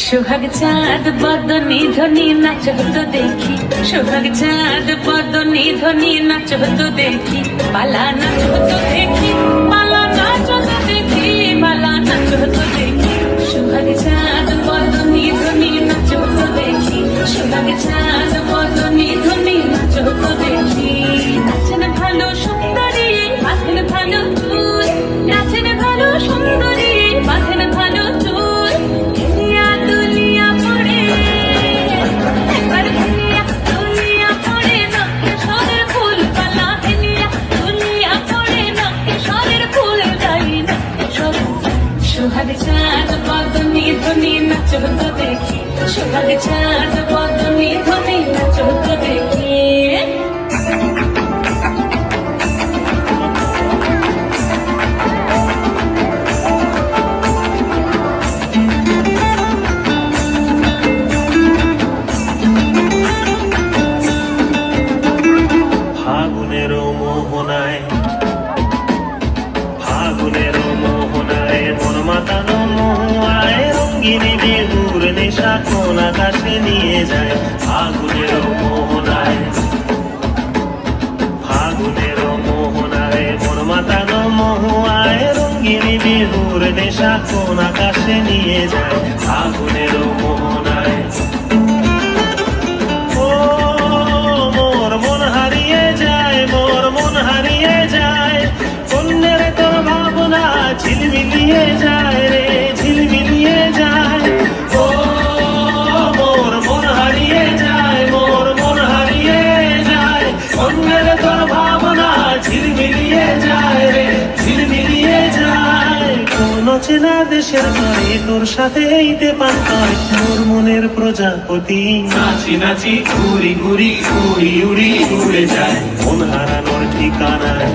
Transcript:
সোহাগ চাঁদ বদনি ধ্বনি নাচ হতো দেখি, সোহাগ চাঁদ বদনি ধ্বনি নাচ হতো দেখি, পালা নাচ হতো দেখি, পালা নাচ হতো দেখি, পালা নাচ হতো দেখি। সোহাগ চাঁদ বদনি ধ্বনি নাচ হতো দেখি, সোহাগ চাঁদ বদনি ধ্বনি নাচ হতো দেখি। নাচেন ভালো সুন্দরী বাঁধেন ভালো চুল, নাচেন ভালো সুন্দরী বাঁধেন ভালো চুল। সোহাগ চাঁদ বদনি ধ্বনি নাচ হতো দেখি, সোহাগ চাঁদ বদনি ধ্বনি নাচ হতো দেখি। ফাগুনের মোহনায়, ফাগুনের মোহনায় মন মাতানো মহুয়ায় রঙ্গিনী বেগুর নেশা কোন আকাশে নিয়ে যায়। ফাগুনের মোহনায়, ফাগুনের মোহনায় মন মাতানো মহুয়ায় রঙ্গিনী বেগুর নেশা কোন আকাশে নিয়ে যায়। ফাগুনের মোহনায় ঝিলমিলিয়ে যায় রে, ঝিলমিলিয়ে যায়। ও মোর মন হারিয়ে যায়, মোর মন হারিয়ে যায়। অন্যের তোর ভাবনা ঝিলমিলিয়ে যায় রে, ঝিলমিলিয়ে যায়। কোন চেনা দেশের ঘরে তোর সাথে এইতে পান করে মোর মনের প্রজাপতি। নাচি নাচি ঘুরি ঘুরি উড়ি উড়ি উড়ে যায় মন হারানোর ঠিকানায়।